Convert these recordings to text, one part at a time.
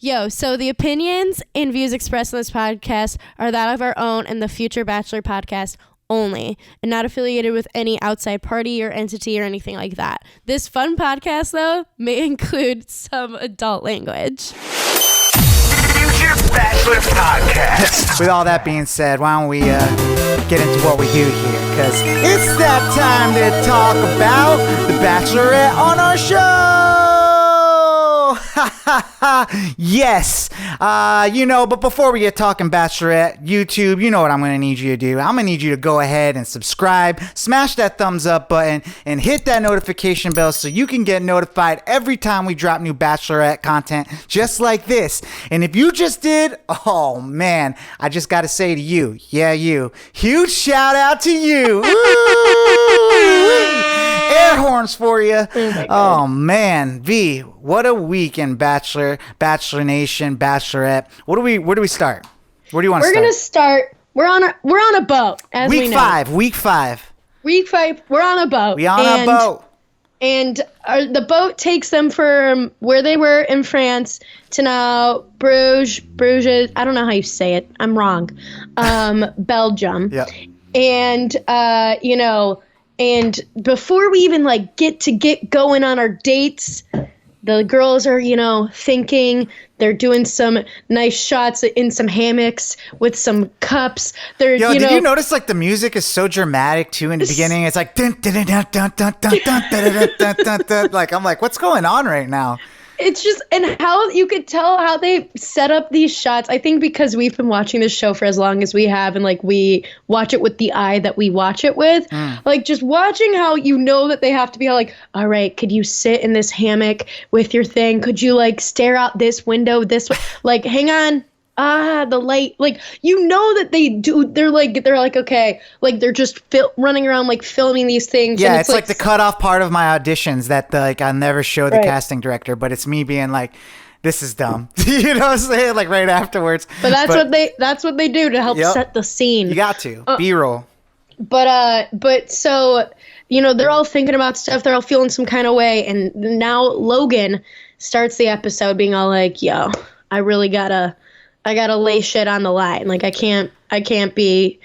Yo, so the opinions and views expressed in this podcast are that of our own and the future Bachelor podcast only, and not affiliated with any outside party or entity or anything like that. This fun podcast, though, may include some adult language. Future Bachelor podcast. With all that being said, why don't we get into what we do here? Because it's that time to talk about the Bachelorette on our show. Yes, but before we get talking Bachelorette, YouTube, you know what I'm going to need you to do. I'm going to need you to go ahead and subscribe, smash that thumbs up button, and hit that notification bell so you can get notified every time we drop new Bachelorette content just like this. And if you just did, oh man, I just got to say to you, you, huge shout out to you. Air horns for you. Oh man, V, what a week in Bachelor Nation, Bachelorette. Where do we start? Where do you want to start? We're gonna start. We're on a boat. As week we know. Week five. We're on a boat. A boat. And the boat takes them from where they were in France to now Bruges. I don't know how you say it. I'm wrong. Belgium. Yep. And And before we even get going on our dates, the girls are, thinking. They're doing some nice shots in some hammocks with some cups. Did you notice the music is so dramatic too in the beginning? It's like dun, dun, dun, dun, dun, dun, dun, dun, dun, dun, dun, dun. I'm like, what's going on right now? It's just, and how you could tell how they set up these shots. I think because we've been watching this show for as long as we have, and we watch it with the eye that we watch it with. Just watching how that they have to be all right, could you sit in this hammock with your thing? Could you stare out this window this way? Hang on. The light, that they do. They're okay, they're just running around filming these things. Yeah, and it's the cutoff part of my auditions that I'll never show the casting director, but it's me being this is dumb. You know what I'm saying? Right afterwards. But that's what they do to help set the scene. You got to B-roll. But so they're all thinking about stuff. They're all feeling some kind of way, and now Logan starts the episode being all yo, I really gotta lay shit on the line. I can't be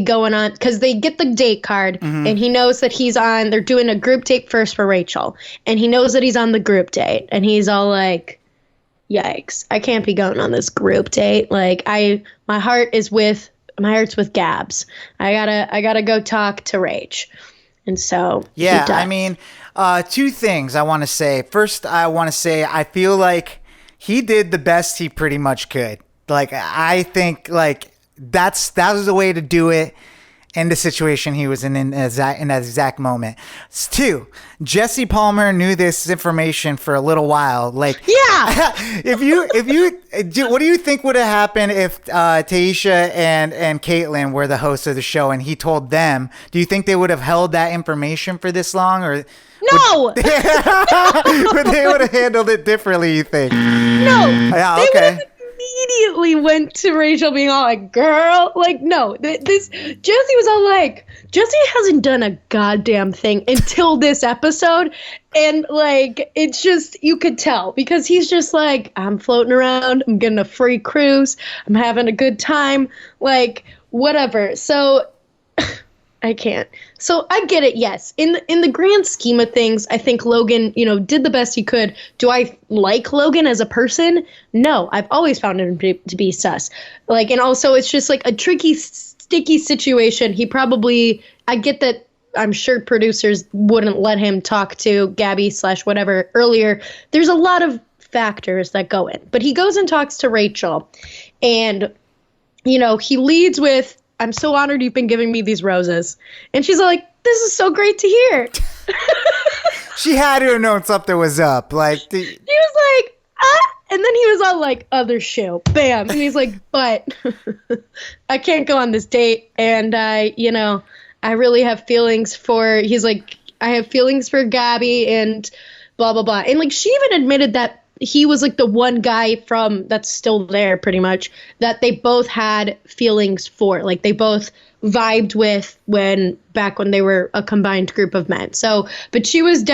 going on, because they get the date card and he knows that he's on. They're doing a group date first for Rachel, and he knows that he's on the group date, and he's all yikes, I can't be going on this group date. My heart's with Gabs. I gotta go talk to Rach. And so yeah, I mean, two things I want to say. First, I want to say I feel like he did the best he pretty much could. I think that was the way to do it in the situation he was in that exact moment. Two, Jesse Palmer knew this information for a little while. Yeah. What do you think would have happened if Taisha and Caitlin were the hosts of the show and he told them? Do you think they would have held that information for this long, or? No. But they would have handled it differently, you think? No. Yeah, they okay. Immediately went to Rachel being all girl, no. Jesse was all Jesse hasn't done a goddamn thing until this episode. And it's just, you could tell, because he's just I'm floating around. I'm getting a free cruise. I'm having a good time. Whatever. So I can't. So I get it, yes. In the grand scheme of things, I think Logan, did the best he could. Do I like Logan as a person? No, I've always found him to be sus. And also it's just a tricky, sticky situation. He probably, I get that, I'm sure producers wouldn't let him talk to Gabby / whatever earlier. There's a lot of factors that go in. But he goes and talks to Rachel, and, he leads with, I'm so honored you've been giving me these roses. And she's like, this is so great to hear. She had to have known something was up. He was and then he was all other shoe. Bam. And he's but I can't go on this date. And I really have feelings for, I have feelings for Gabby and blah, blah, blah. And she even admitted that he was like the one guy from that's still there pretty much that they both had feelings for. Like they both vibed with back when they were a combined group of men. So, but she was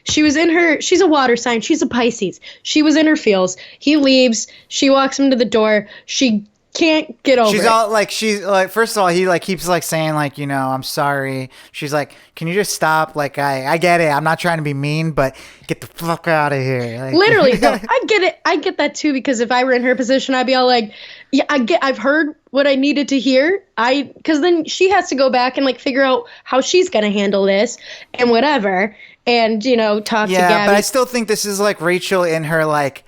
she's a water sign. She's a Pisces. She was in her feels. He leaves. She walks him to the door. She can't get over it. She's like, first of all, he like keeps like saying like, you know, I'm sorry. She's like, can you just stop? Like, I get it. I'm not trying to be mean, but get the fuck out of here. Like, literally, though, I get it. I get that too, because if I were in her position, I'd be all like, yeah, I've heard what I needed to hear. Because then she has to go back and like figure out how she's going to handle this and whatever. And, you know, talk to Gabby. Yeah, but I still think this is like Rachel in her like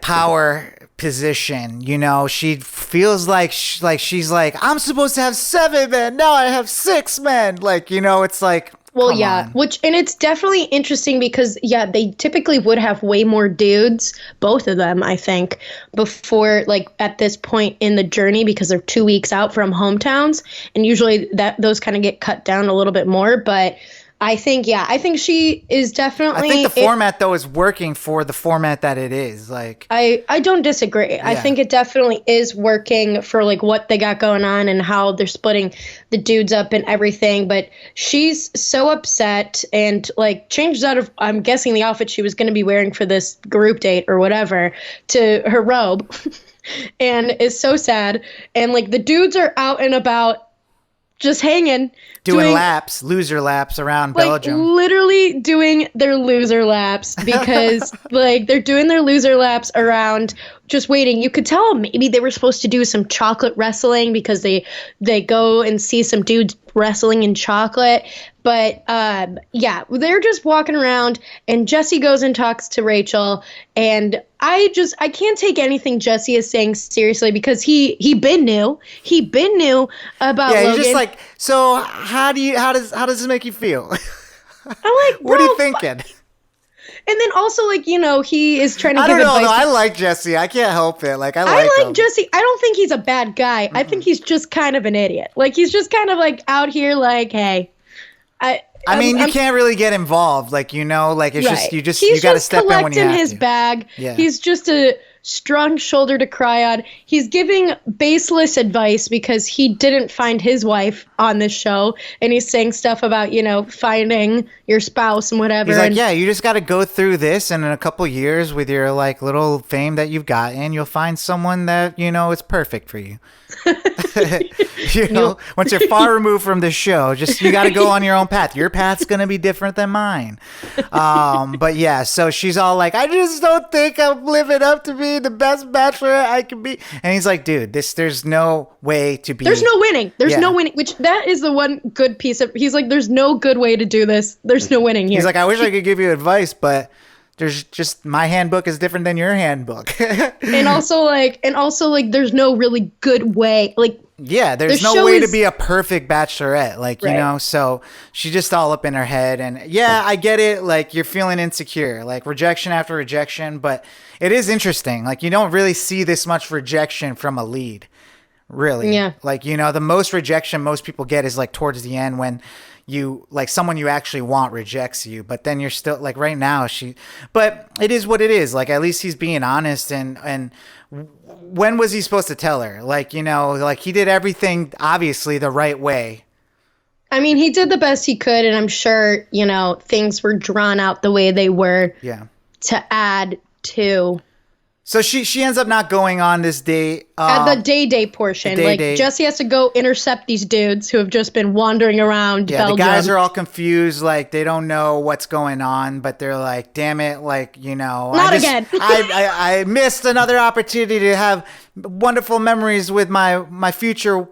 power position, you know. She feels like she's like, I'm supposed to have 7 men, now I have 6 men, like, you know. It's like, well, yeah, and it's definitely interesting because they typically would have way more dudes, both of them, I think, before like at this point in the journey, because they're 2 weeks out from hometowns, and usually those kind of get cut down a little bit more. But I think she is definitely. I think the format though is working for the format that it is. Like, I don't disagree. Yeah. I think it definitely is working for like what they got going on and how they're splitting the dudes up and everything. But she's so upset and like changes out of, I'm guessing, the outfit she was going to be wearing for this group date or whatever to her robe, and is so sad. And like the dudes are out and about, just hanging. Doing loser laps around Belgium. Literally doing their loser laps because like they're doing their loser laps around, just waiting. You could tell maybe they were supposed to do some chocolate wrestling because they go and see some dudes wrestling in chocolate. But they're just walking around, and Jesse goes and talks to Rachel, and I can't take anything Jesse is saying seriously because he been new about Logan. He's just like, so how does this make you feel? I'm like, what are you thinking? And then also, like, you know, he is trying to give advice. I don't know. I like Jesse. I can't help it. Like, I like him. Jesse. I don't think he's a bad guy. I think he's just kind of an idiot. Like, he's just kind of like out here like, hey. I mean, you can't really get involved. Like, you know, like it's right. you got to step in when you have to. He's just collecting his bag. Yeah. He's just a strong shoulder to cry on. He's giving baseless advice because he didn't find his wife on this show, and he's saying stuff about, you know, finding your spouse and whatever. He's like, yeah, you just got to go through this, and in a couple years with your like little fame that you've gotten, you'll find someone that, you know, is perfect for you. You know, once you're far removed from the show, just you got to go on your own path. Your path's gonna be different than mine. But yeah, so she's all like, I just don't think I'm living up to being the best bachelorette I can be. And he's like, dude, there's no way to be. There's no winning. There's no winning. Which that is the one good piece of. He's like, there's no good way to do this. There's no winning here. He's like, I wish I could give you advice, but there's just, my handbook is different than your handbook. and also like there's no really good way. Like, yeah, there's no way to be a perfect bachelorette, like, right. You know, so she's just all up in her head. And yeah, I get it. Like, you're feeling insecure, like rejection after rejection, but it is interesting. Like, you don't really see this much rejection from a lead, really. Yeah. Like, you know, the most rejection most people get is like towards the end when you like someone you actually want rejects you, but then you're still like right now but it is what it is. Like, at least he's being honest. And when was he supposed to tell her? Like, you know, like he did everything obviously the right way. I mean, he did the best he could, and I'm sure, you know, things were drawn out the way they were. Yeah. To add to. So she ends up not going on this date. At the day portion. Jesse has to go intercept these dudes who have just been wandering around Belgium. The guys are all confused. Like, they don't know what's going on, but they're like, damn it. Like, you know. Again. I missed another opportunity to have wonderful memories with my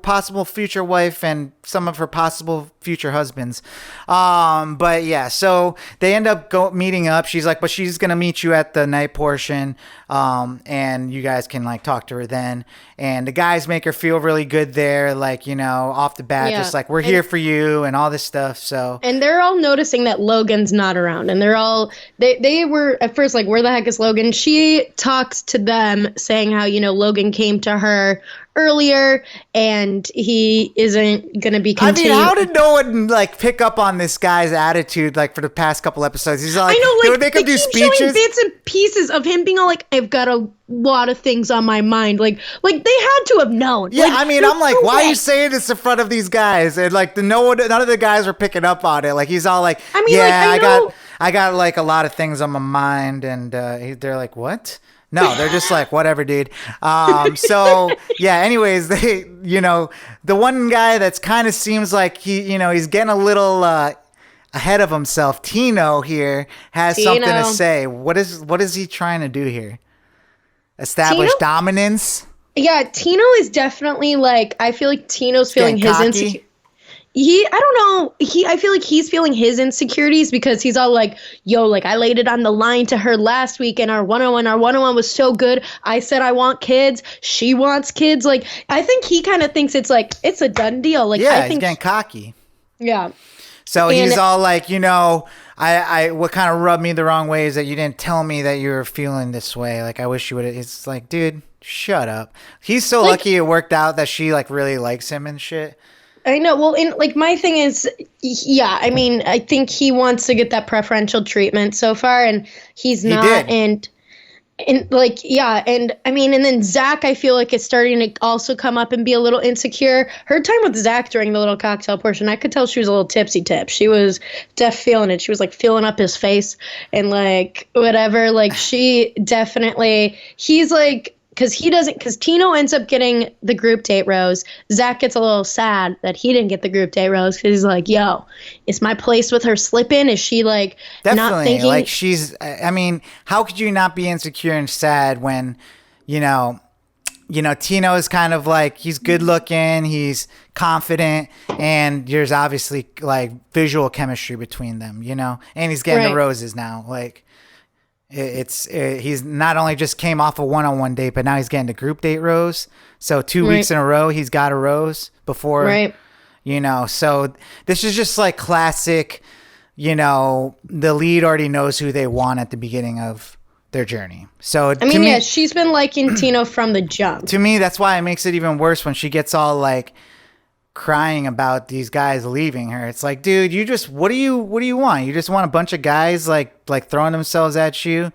possible future wife and some of her possible future husbands. But yeah, so they end up meeting up. She's like, but she's going to meet you at the night portion. And you guys can like talk to her then. And the guys make her feel really good there. Like, you know, off the bat, just like, we're here for you and all this stuff. So. And they're all noticing that Logan's not around. And they're all, they were at first like, where the heck is Logan? She talks to them saying how, you know, Logan came to her earlier, and he isn't going to be continuing. I mean, how did no one like pick up on this guy's attitude like for the past couple episodes? He's like, I know, they like, would make him do keep showing speeches. bits and pieces of him being all like, I've got a lot of things on my mind. Like they had to have known. Yeah, like, I mean, there's I'm like, no why are way. you saying this in front of these guys? And like, none of the guys were picking up on it. Like, he's all like, I mean, yeah, like, I know- I got like a lot of things on my mind, and they're like, what? No, they're just like, whatever, dude. So yeah. Anyways, they, the one guy that's kind of seems like he's getting a little ahead of himself. Tino here has something to say. What is he trying to do here? Establish Tino? dominance. Yeah, Tino is definitely like, I feel like Tino's feeling Getting his cocky? insecurity. I don't know. I feel like he's feeling his insecurities because he's all like, yo, like I laid it on the line to her last week in our 101. Our 101 was so good. I said I want kids. She wants kids. Like, I think he kind of thinks it's like, it's a done deal. Like, Yeah, I he's think, getting cocky. yeah. So And- he's all like, I what kind of rubbed me the wrong way is that you didn't tell me that you were feeling this way. Like, I wish you would. It's like, dude, shut up. He's so lucky it worked out that she like really likes him and shit. I know. Well, and like my thing is, yeah, I mean, I think he wants to get that preferential treatment so far, and he's not. did. And like, yeah, and I mean, and then Zach, I feel like is starting to also come up and be a little insecure. Her time with Zach during the little cocktail portion, I could tell she was a little tipsy tip. She was feeling it. She was like feeling up his face and like whatever. Like she definitely, he's like, because Tino ends up getting the group date rose. Zach gets a little sad that he didn't get the group date rose because he's like, yo, is my place with her slipping? Is she like Definitely. not thinking? Like I mean, how could you not be insecure and sad when, Tino is kind of like, he's good looking, he's confident, and there's obviously like visual chemistry between them, and he's getting the Right. roses now. Like, he's not only just came off a one-on-one date, but now he's getting the group date rose. So 2 weeks in a row, he's got a rose before, Right. So this is just like classic, the lead already knows who they want at the beginning of their journey. So I mean, yeah, she's been liking Tino from the jump. to me, that's why it makes it even worse when she gets all like crying about these guys leaving her. It's like, dude, you just, what do you want? You just want a bunch of guys like throwing themselves at you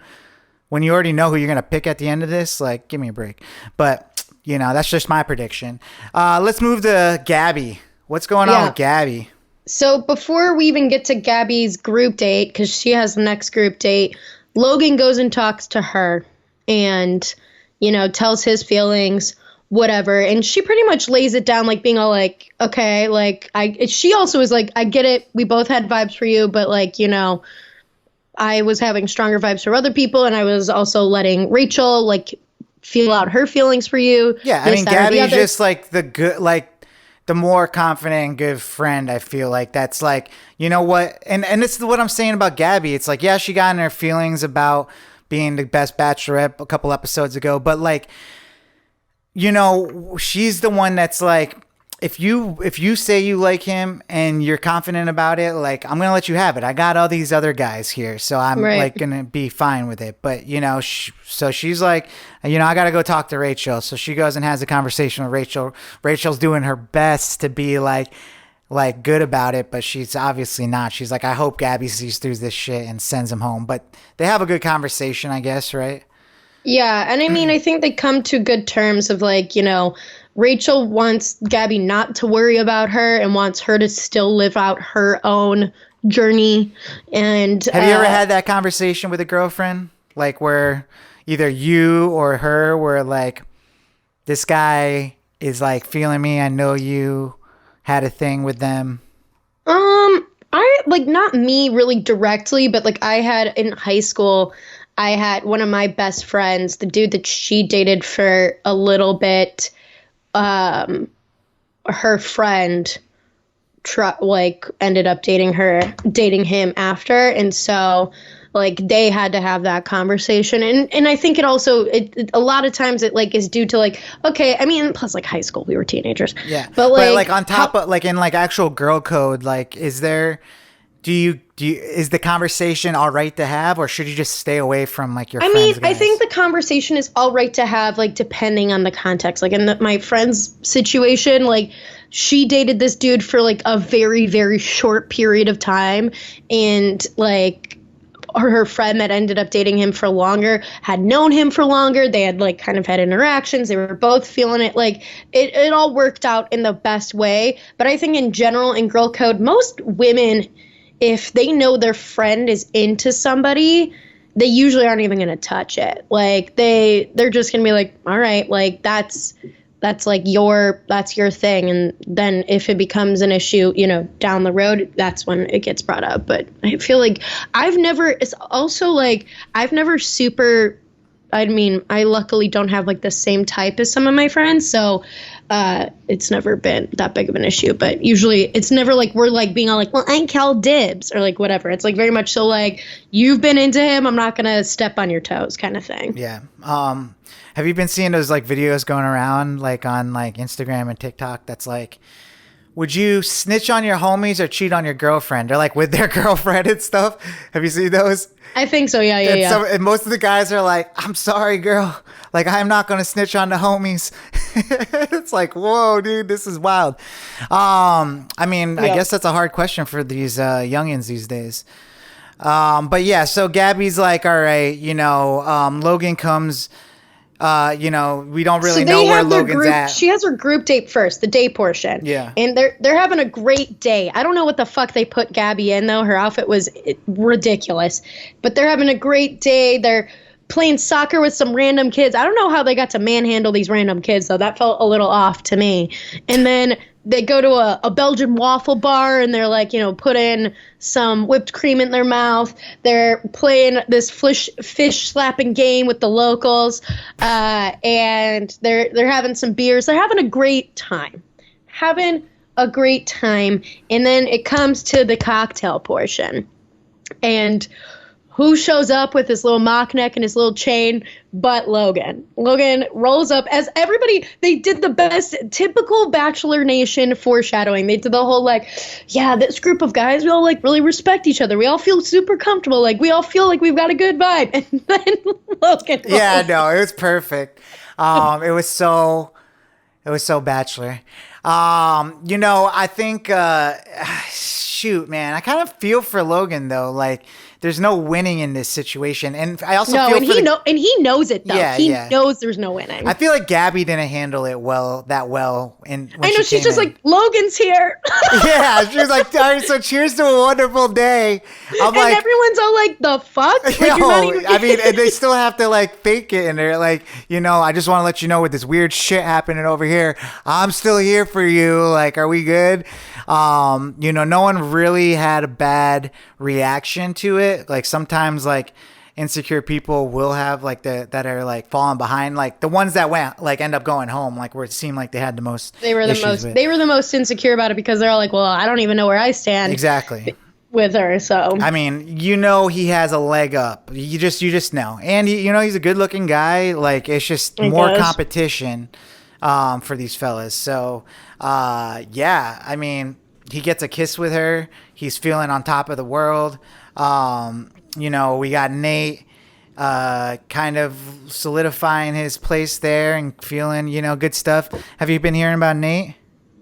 when you already know who you're going to pick at the end of this? Like, give me a break. But, that's just my prediction. Let's move to Gabby. What's going on with Gabby? So before we even get to Gabby's group date, because she has the next group date, Logan goes and talks to her and, tells his feelings, whatever. And she pretty much lays it down like being all like, okay, like she also is like, I get it. We both had vibes for you, but like, I was having stronger vibes for other people. And I was also letting Rachel like feel out her feelings for you. Yeah. I mean, Gabby's just like the good, like the more confident and good friend. I feel like that's like, you know what? And this is what I'm saying about Gabby. It's like, yeah, she got in her feelings about being the best Bachelorette a couple episodes ago, but like, she's the one that's like, if you say you like him and you're confident about it, like, I'm going to let you have it. I got all these other guys here, so I'm like going to be fine with it. But, so she's like, I got to go talk to Rachel. So she goes and has a conversation with Rachel. Rachel's doing her best to be like good about it, but she's obviously not. She's like, I hope Gabby sees through this shit and sends him home. But they have a good conversation, I guess, right? Yeah, and I mean, I think they come to good terms of like, Rachel wants Gabby not to worry about her and wants her to still live out her own journey. And have you ever had that conversation with a girlfriend, like where either you or her were like, this guy is like feeling me, I know you had a thing with them? I like, not me really directly, but like I had in high school, I had one of my best friends, the dude that she dated for a little bit, her friend ended up dating him after. And so like they had to have that conversation. And I think it also, a lot of times it like is due to like, okay, I mean, plus like high school, we were teenagers. Yeah. But like on top of like in like actual girl code, like, is the conversation all right to have, or should you just stay away from like your I friends, mean, guys? I think the conversation is all right to have, like, depending on the context. Like, in my friend's situation, like, she dated this dude for, like, a very, very short period of time. And, like, her friend that ended up dating him for longer had known him for longer. They had, like, kind of had interactions. They were both feeling it. Like, it all worked out in the best way. But I think in general, in girl code, most women, if they know their friend is into somebody, they usually aren't even going to touch it. Like, they're just going to be like, all right, like, that's like that's your thing. And then if it becomes an issue, you know, down the road, that's when it gets brought up. But I feel like I luckily don't have, like, the same type as some of my friends. So it's never been that big of an issue. But usually it's never like we're, like, being all like, well, I call dibs or, like, whatever. It's, like, very much so, like, you've been into him, I'm not going to step on your toes kind of thing. Yeah. Have you been seeing those, like, videos going around, like, on, like, Instagram and TikTok that's like, would you snitch on your homies or cheat on your girlfriend? They're, like, with their girlfriend and stuff. Have you seen those? I think so. Yeah. And most of the guys are like, I'm sorry, girl. Like, I'm not going to snitch on the homies. It's like, whoa, dude, this is wild. I mean, I guess that's a hard question for these youngins these days. But yeah, so Gabby's like, all right, you know, Logan comes, you know, we don't really know where Logan's at. She has her group date first, the day portion. Yeah. And they're having a great day. I don't know what the fuck they put Gabby in, though. Her outfit was ridiculous. But they're having a great day. They're playing soccer with some random kids. I don't know how they got to manhandle these random kids, though. That felt a little off to me. And then they go to a Belgian waffle bar, and they're like, you know, put in some whipped cream in their mouth. They're playing this fish slapping game with the locals, and they're having some beers. They're having a great time. And then it comes to the cocktail portion. And who shows up with his little mock neck and his little chain but Logan? Logan rolls up as everybody. They did the best typical Bachelor Nation foreshadowing. They did the whole, like, yeah, this group of guys, we all, like, really respect each other. We all feel super comfortable. Like, we all feel like we've got a good vibe. And then Logan rolls. Yeah, no, it was perfect. It was so Bachelor. You know, I think, shoot, man, I kind of feel for Logan, though. Like, there's no winning in this situation, and I also feel and he knows it, though. Yeah, he knows there's no winning. I feel like Gabby didn't handle it well. And I know she's just like, Logan's here. Yeah, she was like, all right, so cheers to a wonderful day. I'm and like, everyone's all like, the fuck? Like, yo, you're not even- I mean, and they still have to, like, fake it, and they're like, you know, I just want to let you know with this weird shit happening over here, I'm still here for you. Like, are we good? You know, no one really had a bad reaction to it. Like, sometimes, like, insecure people will have, like, that are, like, falling behind, like the ones that went, like, end up going home, like, where it seemed like they had the most they were the most insecure about it, because they're all like, well, I don't even know where I stand exactly with her. So I mean, you know, he has a leg up. You just know, and you know, he's a good looking guy. Like, it's just more competition for these fellas. So yeah, I mean, he gets a kiss with her. He's feeling on top of the world. You know, we got Nate kind of solidifying his place there and feeling, you know, good stuff. Have you been hearing about Nate?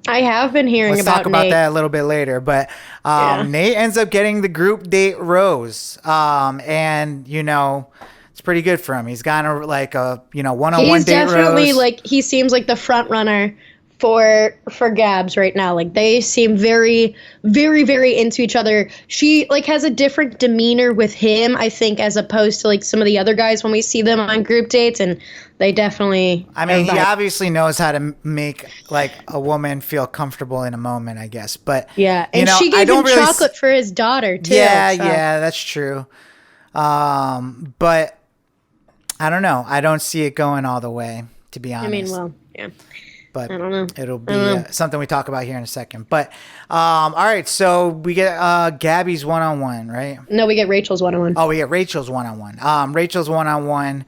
I have been hearing Let's about talk about Nate. that a little bit later. But Nate ends up getting the group date rose. And, you know, it's pretty good for him. He's got a one-on-one date rose. He's definitely, like, he seems like the front runner for Gabs right now. Like, they seem very, very, very into each other. She, like, has a different demeanor with him, I think, as opposed to, like, some of the other guys when we see them on group dates, and they definitely... I mean, he obviously knows how to make, like, a woman feel comfortable in a moment, I guess. But yeah, and you know, she gave him chocolate for his daughter, too. Yeah, so. Yeah, that's true. But I don't know. I don't see it going all the way, to be honest. I mean, well, yeah. But I don't know. It'll be something we talk about here in a second. But all right, so we get Gabby's one-on-one, right? No, we get Rachel's one-on-one. Oh, we get Rachel's one-on-one. Rachel's one-on-one.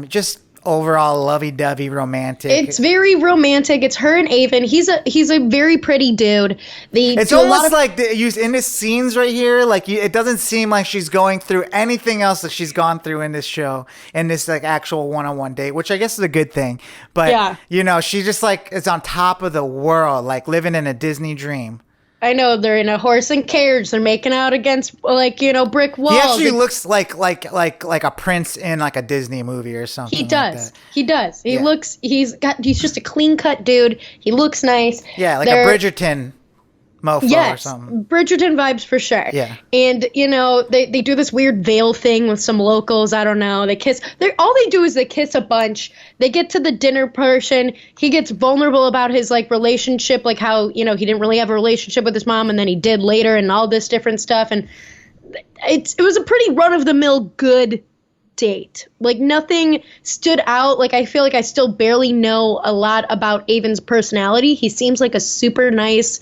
Just overall lovey-dovey romantic. It's very romantic. It's her and Avon. He's a very pretty dude. It's almost like in this scenes right here, like it doesn't seem like she's going through anything else that she's gone through in this show, in this like actual one-on-one date, which I guess is a good thing. But she just like is on top of the world, like living in a Disney dream. I know, they're in a horse and carriage. They're making out against brick walls. He actually looks like a prince in like a Disney movie or something. He does. Like that. He does. He's just a clean cut dude. He looks nice. Yeah, like a Bridgerton mofo or something. Bridgerton vibes for sure. Yeah. And they do this weird veil thing with some locals. I don't know. They kiss. All they do is they kiss a bunch. They get to the dinner portion. He gets vulnerable about his like relationship, like how he didn't really have a relationship with his mom, and then he did later, and all this different stuff. And it was a pretty run of the mill good date. Like nothing stood out. Like I feel like I still barely know a lot about Avon's personality. He seems like a super nice,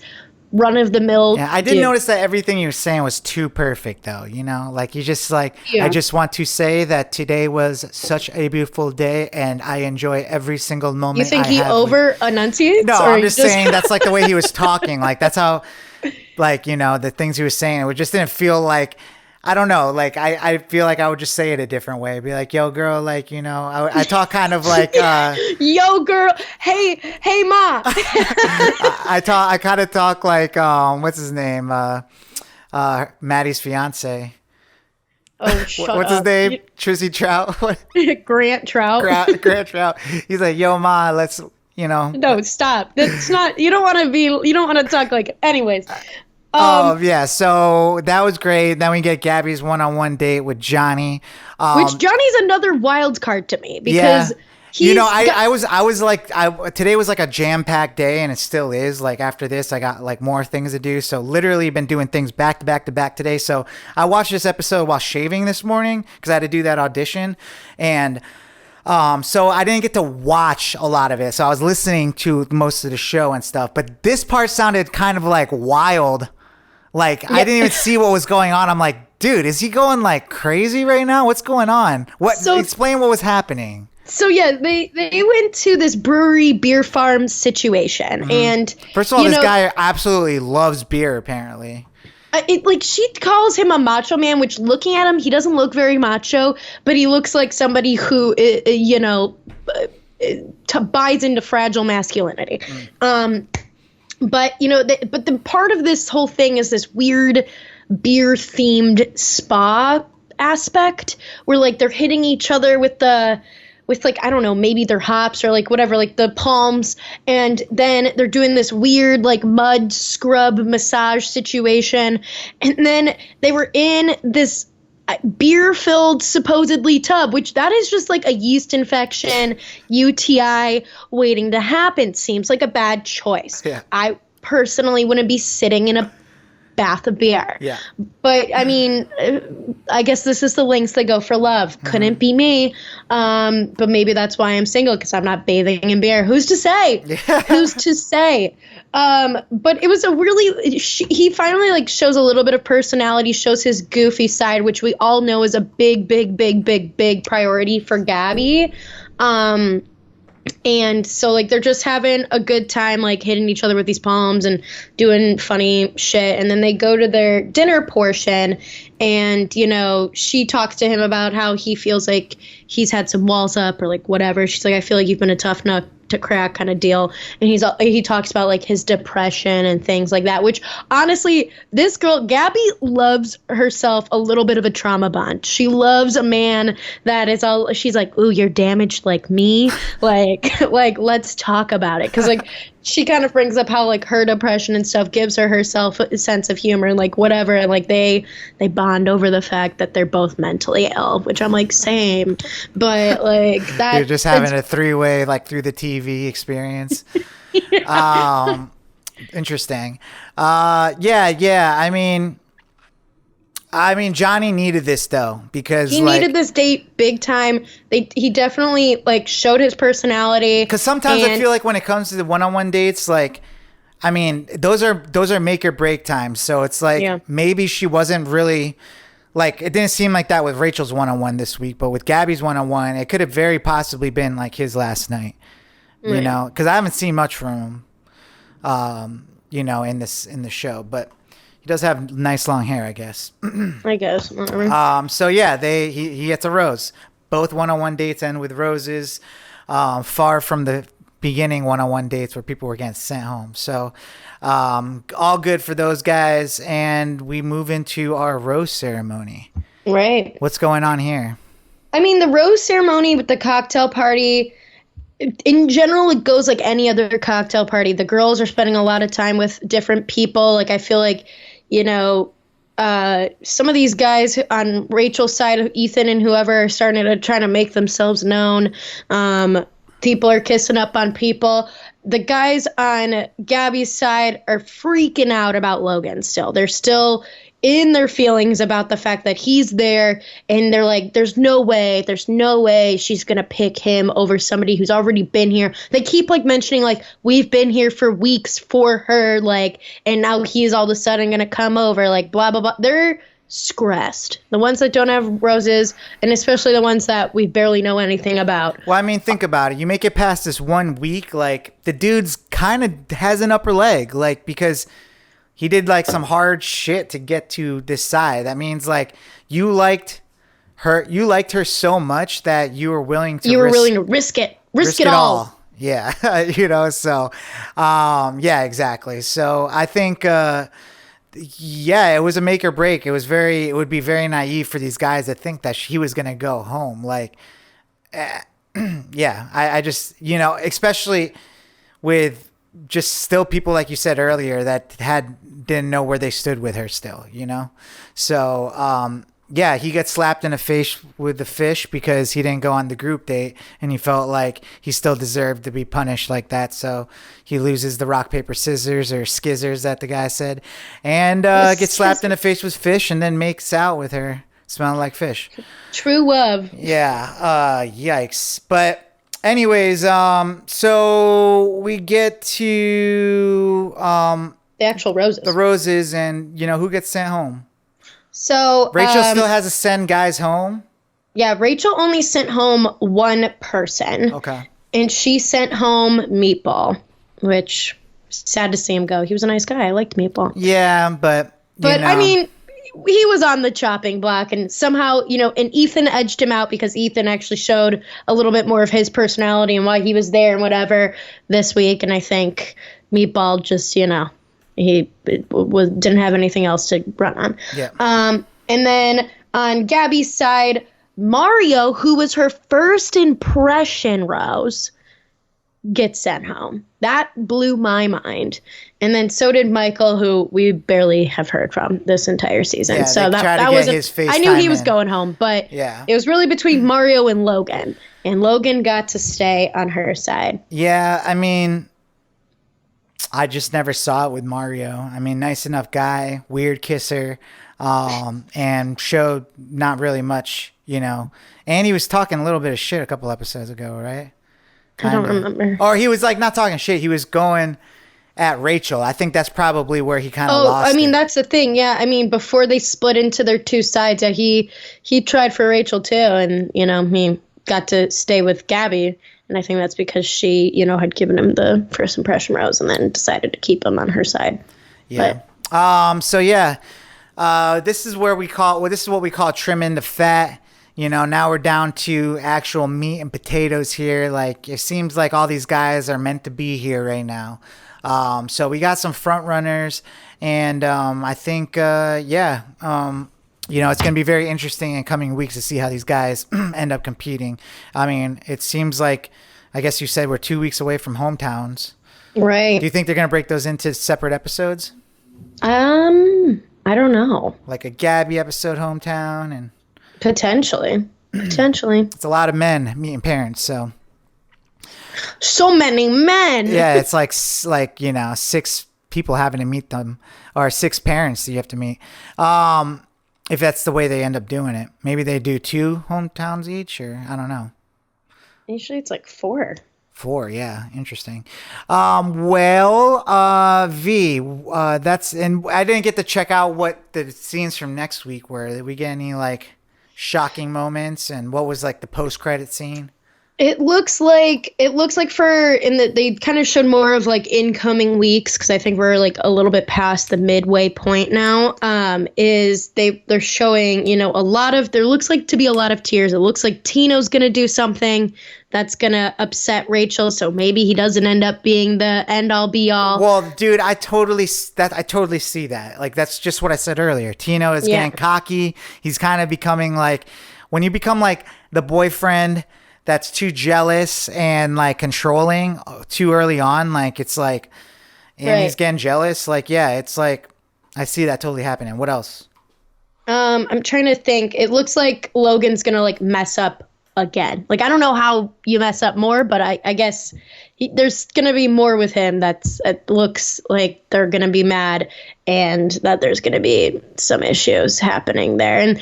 run-of-the-mill Yeah, I did dude. notice that everything you were saying was too perfect, though. Like you just like, I just want to say that today was such a beautiful day, and I enjoy every single moment. You think he over-enunciates? No, I'm just saying that's like the way he was talking. Like that's how, like the things he was saying. It just didn't feel like. I don't know. Like I feel like I would just say it a different way. Be like, yo, girl, like I talk kind of like, yo, girl, hey, ma. I kind of talk like, what's his name, Maddie's fiance. Oh, shut what's up. his name? Trizzy Trout. Grant Trout. Grant Trout. He's like, yo, ma, let's. No, stop. That's not. You don't want to talk like. Anyways. Yeah, so that was great. Then we get Gabby's one-on-one date with Johnny. Which Johnny's another wild card to me because I was like, today was like a jam-packed day, and it still is. Like after this, I got like more things to do. So literally been doing things back to back to back today. So I watched this episode while shaving this morning because I had to do that audition, and so I didn't get to watch a lot of it. So I was listening to most of the show and stuff. But this part sounded kind of like wild. Like, I didn't even see what was going on. I'm like, dude, is he going like crazy right now? What's going on? Explain what was happening. So yeah, they went to this brewery beer farm situation, and first of all, this guy absolutely loves beer. Apparently, she calls him a macho man, which looking at him, he doesn't look very macho, but he looks like somebody who buys into fragile masculinity. But the part of this whole thing is this weird beer-themed spa aspect where like they're hitting each other with like, I don't know, maybe they're hops or like whatever, like the palms, and then they're doing this weird like mud scrub massage situation, and then they were in this beer-filled supposedly tub, which that is just like a yeast infection, UTI waiting to happen. Seems like a bad choice. Yeah. I personally wouldn't be sitting in a bath of beer. Yeah. But I mean, I guess this is the lengths they go for love. Couldn't be me. But maybe that's why I'm single, because I'm not bathing in beer. Who's to say? Yeah. Who's to say? But it was a really, he finally like shows a little bit of personality, shows his goofy side, which we all know is a big, big, big, big, big priority for Gabby. And so like they're just having a good time, like hitting each other with these palms and doing funny shit. And then they go to their dinner portion, and she talks to him about how he feels like he's had some walls up or like whatever. She's like, I feel like you've been a tough nut to crack kind of deal. And he talks about like his depression and things like that, which honestly, this girl Gabby loves herself a little bit of a trauma bond. She loves a man that is all, she's like, ooh, you're damaged like me, like let's talk about it, because like she kind of brings up how like her depression and stuff gives herself a sense of humor and like whatever, and like they bond over the fact that they're both mentally ill, which I'm like, same. But like that, you're just having a three-way like through the TV experience. Interesting. Yeah. I mean, Johnny needed this though, because he needed this date big time. He definitely like showed his personality. Because sometimes I feel like when it comes to the one-on-one dates, like, I mean, those are make or break times. So it's like maybe she wasn't really Like, it didn't seem like that with Rachel's one-on-one this week, but with Gabby's one-on-one, it could have very possibly been like his last night, you know, because I haven't seen much from him, you know, in the show, but he does have nice long hair, I guess. I guess. Whatever. So yeah, he gets a rose. Both one-on-one dates end with roses, far from the beginning one-on-one dates where people were getting sent home. So all good for those guys, and we move into our rose ceremony. Right. What's going on here? I mean, the rose ceremony with the cocktail party, in general, it goes like any other cocktail party. The girls are spending a lot of time with different people. Like, I feel like, you know, some of these guys on Rachel's side, Ethan and whoever, are starting to try to make themselves known. People are kissing up on people. The guys on Gabby's side are freaking out about Logan still. They're still in their feelings about the fact that he's there, and they're like, there's no way she's going to pick him over somebody who's already been here. They keep like mentioning like, we've been here for weeks for her, like, and now he's all of a sudden going to come over, like, blah, blah, blah. They're stressed. The ones that don't have roses, and especially the ones that we barely know anything about. Well, I mean, think about it. You make it past this 1 week, like, the dude's kind of has an upper leg, like, because he did like some hard shit to get to this side. That means like you liked her so much that you were willing to risk it. Risk it all. Yeah. You know, so yeah, exactly. So I think yeah, it was a make or break. It would be very naive for these guys to think that he was going to go home. Like, yeah, I just, you know, especially with just still people, like you said earlier, that didn't know where they stood with her still, you know? So, yeah, he gets slapped in the face with the fish because he didn't go on the group date, and he felt like he still deserved to be punished like that. So he loses the rock, paper, scissors, or skizzers that the guy said, and gets slapped in the face with fish and then makes out with her, smelling like fish. True love. Yeah, yikes. But anyways, so we get to The actual roses. the roses, and you know who gets sent home. So Rachel still has to send guys home. Yeah, Rachel only sent home one person. Okay. And she sent home Meatball, which, sad to see him go. He was a nice guy. I liked Meatball. Yeah, but you know. I mean, he was on the chopping block, and somehow, you know, and Ethan edged him out because Ethan actually showed a little bit more of his personality and why he was there and whatever this week. And I think Meatball just, you know, he didn't have anything else to run on. Yeah. And then on Gabby's side, Mario, who was her first impression rose, gets sent home. That blew my mind. And then so did Michael, who we barely have heard from this entire season. Yeah, so that was I knew he was going home, but yeah, it was really between Mario and Logan. And Logan got to stay on her side. Yeah, I mean, I just never saw it with Mario. I mean, nice enough guy, weird kisser, and showed not really much, you know. And he was talking a little bit of shit a couple episodes ago, right? I don't remember. Or he was like not talking shit. He was going at Rachel. I think that's probably where he kind of lost. I mean, it. That's the thing. Yeah, I mean, before they split into their two sides, he tried for Rachel too, and you know he got to stay with Gabby, and I think that's because she, you know, had given him the first impression rose, and then decided to keep him on her side. Yeah. So yeah, this is what we call trimming the fat. You know, now we're down to actual meat and potatoes here. Like, it seems like all these guys are meant to be here right now. So we got some front runners, and I think, you know, it's going to be very interesting in coming weeks to see how these guys end up competing. I mean, it seems like, I guess you said we're 2 weeks away from hometowns. Right. Do you think they're going to break those into separate episodes? I don't know. Like a Gabby episode, hometown, and... Potentially. It's a lot of men meeting parents, so many men. Yeah, it's like you know, 6 people having to meet them, or 6 parents that you have to meet. If that's the way they end up doing it, maybe they do 2 hometowns each, or I don't know. Usually it's like 4. 4, yeah, interesting. V, that's, and I didn't get to check out what the scenes from next week were. Did we get any like shocking moments, and what was like the post-credit scene? It looks like they kind of showed more of like incoming weeks, because I think we're like a little bit past the midway point now. They're showing, a lot of, there looks like to be a lot of tears. It looks like Tino's gonna do something that's gonna upset Rachel, so maybe he doesn't end up being the end all be all. Well, dude, I totally see that. Like, that's just what I said earlier. Tino is getting cocky. He's kind of becoming like, when you become like the boyfriend that's too jealous and like controlling too early on, like it's like, and he's getting jealous. Like, yeah, it's like, I see that totally happening. What else? I'm trying to think. It looks like Logan's gonna like mess up again. Like, I don't know how you mess up more, but I guess there's gonna be more with him. It looks like they're gonna be mad, and that there's gonna be some issues happening there, and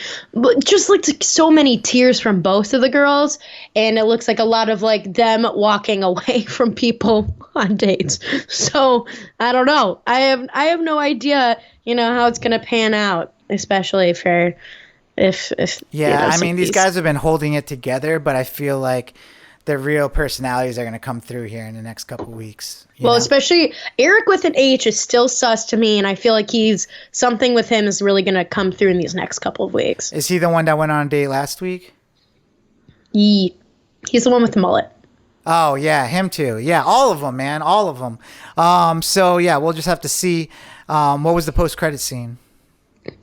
just like so many tears from both of the girls, and it looks like a lot of like them walking away from people on dates. So I don't know. I have no idea, how it's gonna pan out, especially for if I mean, these guys have been holding it together, but I feel like their real personalities are going to come through here in the next couple weeks. Especially Eric with an H is still sus to me, and I feel like something with him is really going to come through in these next couple of weeks. Is he the one that went on a date last week? He's the one with the mullet. Oh, yeah, him too. Yeah, all of them, man, all of them. So, yeah, we'll just have to see. What was the post-credit scene?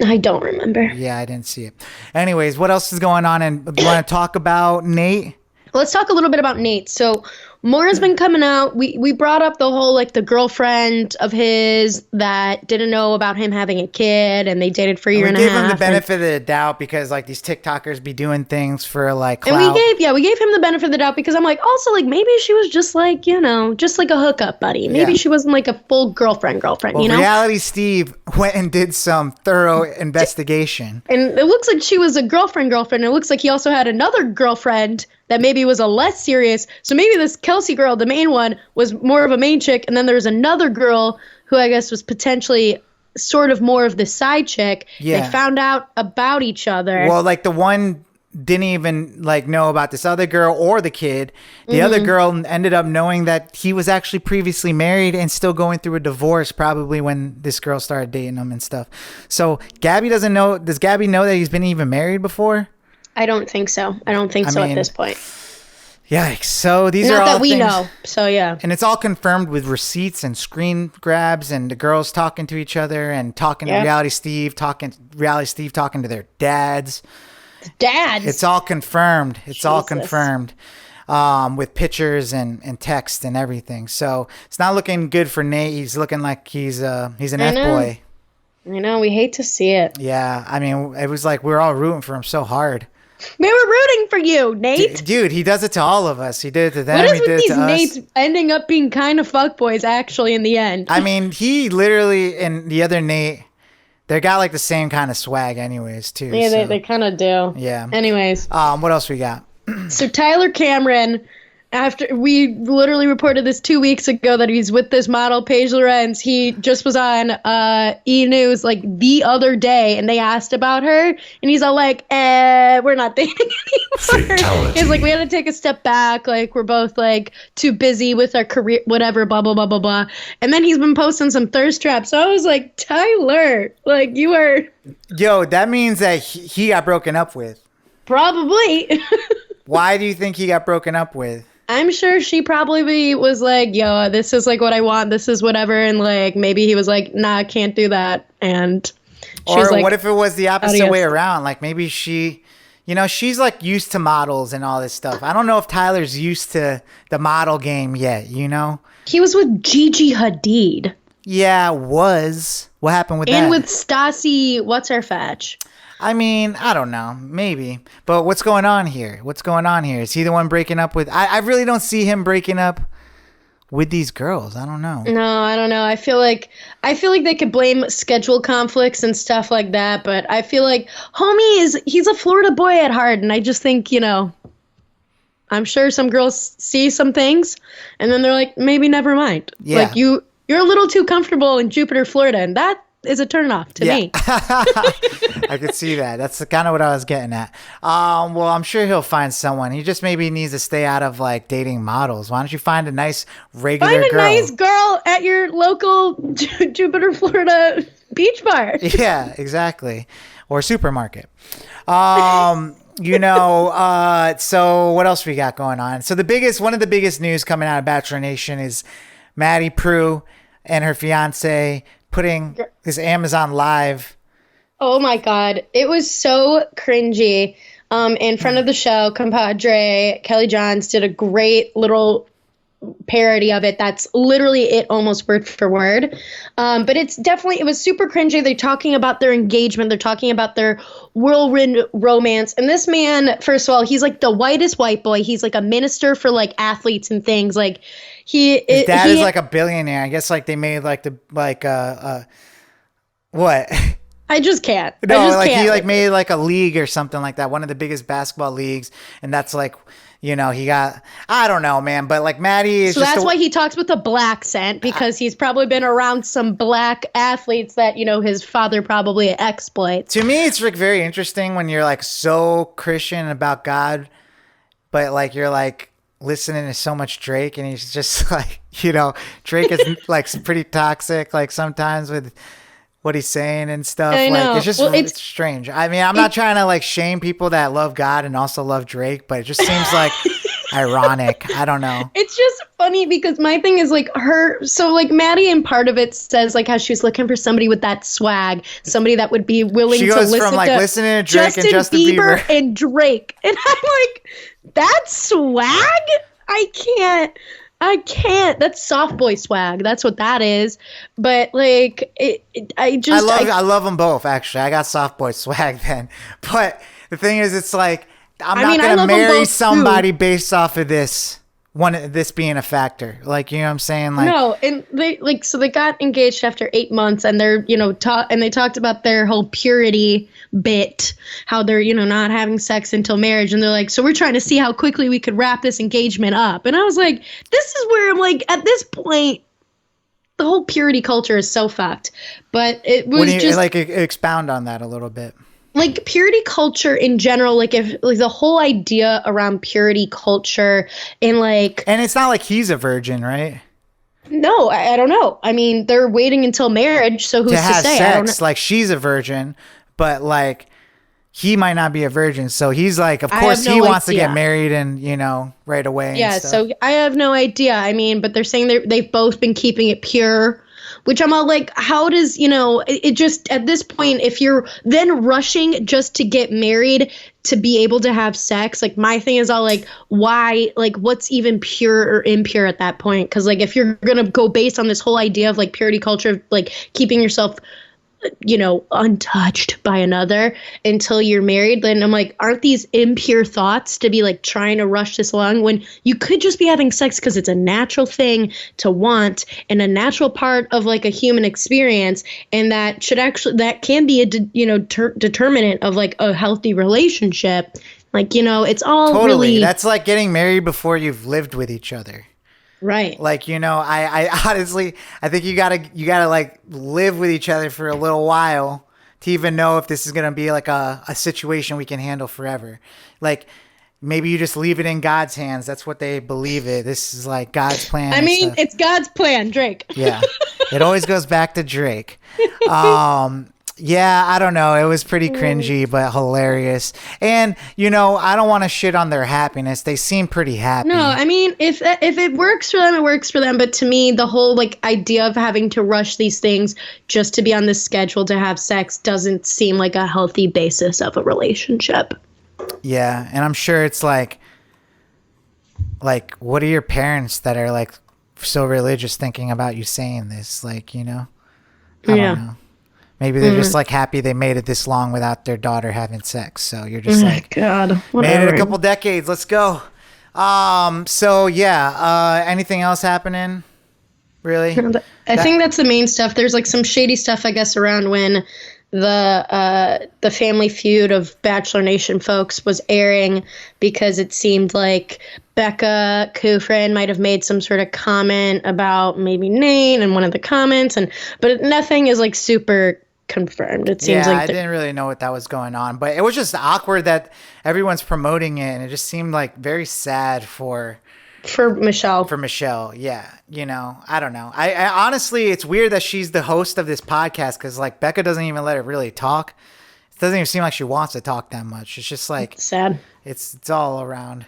I don't remember. Yeah, I didn't see it. Anyways, what else is going on? And do you want to talk about Nate? Let's talk a little bit about Nate. So more has been coming out. We brought up the whole, like, the girlfriend of his that didn't know about him having a kid, and they dated for a year and a half. We gave him the benefit of the doubt because, like, these TikTokers be doing things for, like, clout. And we gave him the benefit of the doubt because I'm like, also, like, maybe she was just like, just like a hookup buddy. Maybe she wasn't like a full girlfriend, well, Reality Steve went and did some thorough investigation. And it looks like she was a girlfriend. It looks like he also had another girlfriend that maybe was a less serious. So maybe this Kelsey girl, the main one, was more of a main chick. And then there was another girl who I guess was potentially sort of more of the side chick. Yeah. They found out about each other. Well, like the one didn't even like know about this other girl or the kid. The other girl ended up knowing that he was actually previously married and still going through a divorce, probably when this girl started dating him and stuff. So Gabby doesn't know. Does Gabby know that he's been even married before? I don't think so. I mean, at this point. Yikes. So these are all that we things, know. So yeah. And it's all confirmed with receipts and screen grabs and the girls talking to each other and talking to Reality Steve talking to their dads. Dads. It's all confirmed. It's all confirmed. With pictures and text and everything. So it's not looking good for Nate. He's looking like he's an F-boy. I know, we hate to see it. Yeah, I mean, it was like we were all rooting for him so hard. We were rooting for you, Nate. Dude, he does it to all of us. He did it to them. What is with these Nates ending up being kind of fuckboys, actually, in the end? I mean, he literally and the other Nate, they got like the same kind of swag anyways, too. Yeah, so. they kind of do. Yeah. Anyways. What else we got? So Tyler Cameron, after we literally reported this 2 weeks ago that he's with this model, Paige Lorenz, he just was on E! News like the other day, and they asked about her, and he's all like, we're not dating anymore. Fatality. He's like, we had to take a step back, like we're both like too busy with our career, whatever, blah, blah, blah, blah, blah. And then he's been posting some thirst traps. So I was like, Tyler, like you are... Yo, that means that he got broken up with. Probably. Why do you think he got broken up with? I'm sure she probably was like, yo, this is like what I want. This is whatever. And like, maybe he was like, nah, I can't do that. And she was like, what if it was the opposite way around? Like maybe she, she's like used to models and all this stuff. I don't know if Tyler's used to the model game yet, He was with Gigi Hadid. Yeah, was. What happened with that? And with Stassi, what's her fetch? I mean, I don't know. Maybe. But what's going on here? Is he the one breaking up with... I really don't see him breaking up with these girls. I don't know. No, I don't know. I feel like they could blame schedule conflicts and stuff like that. But I feel like homie he's a Florida boy at heart. And I just think, I I'm sure some girls see some things, and then they're like, maybe never mind. Yeah. Like, you're a little too comfortable in Jupiter, Florida, and that is a turnoff to me. I could see that. That's kind of what I was getting at. Well, I'm sure he'll find someone. He just maybe needs to stay out of like dating models. Why don't you find a nice regular girl? Find a nice girl at your local Jupiter, Florida beach bar. Yeah, exactly. Or supermarket. So what else we got going on? So one of the biggest news coming out of Bachelor Nation is Madi Prewett and her fiance putting his Amazon Live. Oh my God. It was so cringy. In front of the show, compadre Kelly Johns did a great little parody of it. That's literally it, almost word for word. But it was super cringy. They're talking about their engagement. They're talking about their whirlwind romance. And this man, first of all, he's like the whitest white boy. He's like a minister for like athletes and things. Like his dad is like a billionaire. I guess like they made like what? I just can't. No, he like made like a league or something like that. One of the biggest basketball leagues. And that's like, he got, I don't know, man, but like Maddie is that's why he talks with a black accent, because he's probably been around some black athletes that, his father probably exploits. To me, it's like very interesting when you're like so Christian about God, but like you're like listening to so much Drake, and he's just like, Drake is like pretty toxic, like sometimes with what he's saying and stuff. I know. Like it's just it's strange. I mean, I'm not trying to like shame people that love God and also love Drake, but it just seems like ironic. I don't know. It's just funny because my thing is like Maddie, in part of it says like how she's looking for somebody with that swag, somebody that would be willing to listen from like listening to Drake and Justin Bieber and Drake. And I'm like, that's swag? I can't. That's soft boy swag. That's what that is. But like, I love them both. Actually, I got soft boy swag then. But the thing is, it's like I'm not gonna marry somebody based off of this being a factor. Like, you know what I'm saying? Like, no, and they got engaged after 8 months, and they're and they talked about their whole purity bit, how they're not having sex until marriage, and they're like, so we're trying to see how quickly we could wrap this engagement up. And I was like, this is where I'm like, at this point, the whole purity culture is so fucked. But it was just like expound on that a little bit. Like purity culture in general, like if like the whole idea around purity culture and it's not like he's a virgin, right? No, I don't know. I mean, they're waiting until marriage, so who's to say? Sex, I don't know. Like she's a virgin, but like he might not be a virgin, so he's like, of course he wants to get married and right away. Yeah, so I have no idea. I mean, but they're saying they've both been keeping it pure. Which I'm all like, how does, it just, at this point, if you're then rushing just to get married to be able to have sex, like my thing is all like, why, like what's even pure or impure at that point? Because like if you're going to go based on this whole idea of like purity culture, like keeping yourself untouched by another until you're married, then I'm like, aren't these impure thoughts to be like trying to rush this along when you could just be having sex because it's a natural thing to want and a natural part of like a human experience, and that can be a determinant of like a healthy relationship. Like, it's all totally really, that's like getting married before you've lived with each other. Right. Like, I honestly, I think you gotta like live with each other for a little while to even know if this is going to be like a situation we can handle forever. Like maybe you just leave it in God's hands. That's what they believe it. This is like God's plan. I mean, it's God's plan, Drake. Yeah. It always goes back to Drake. Yeah, I don't know. It was pretty cringy, but hilarious. And, I don't want to shit on their happiness. They seem pretty happy. No, I mean, if it works for them, it works for them. But to me, the whole like idea of having to rush these things just to be on this schedule to have sex doesn't seem like a healthy basis of a relationship. Yeah, and I'm sure it's like what are your parents that are like so religious thinking about you saying this? Like, I don't know. Maybe they're just like happy they made it this long without their daughter having sex. So you're just like, God, whatever. Made it a couple decades. Let's go. So yeah. Anything else happening? Really? I think that's the main stuff. There's like some shady stuff, I guess, around when the Family Feud of Bachelor Nation folks was airing because it seemed like Becca Kufrin might have made some sort of comment about maybe Nate in one of the comments, but nothing is like super confirmed. It seems like I didn't really know what that was going on, but it was just awkward that everyone's promoting it, and it just seemed like very sad for Michelle. For Michelle, yeah. You know, I don't know. I honestly, it's weird that she's the host of this podcast because like Becca doesn't even let her really talk. It doesn't even seem like she wants to talk that much. It's just like sad. It's all around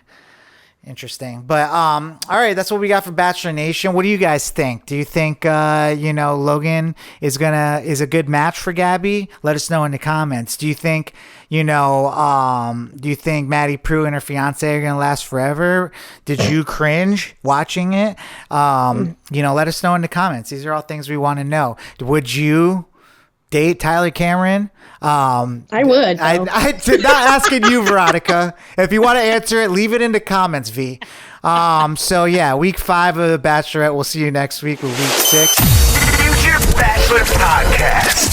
interesting. But all right, that's what we got for Bachelor Nation. What do you guys think? Do you think Logan is a good match for Gabby? Let us know in the comments. Do you think Madi Prewett and her fiance are gonna last forever? Did you cringe watching it? Let us know in the comments. These are all things we want to know. Would you date Tyler Cameron? I would. I did not asking you, Veronica. If you want to answer it, leave it in the comments, V. So yeah, week 5 of The Bachelorette. We'll see you next week with week 6. Future Bachelor Podcast.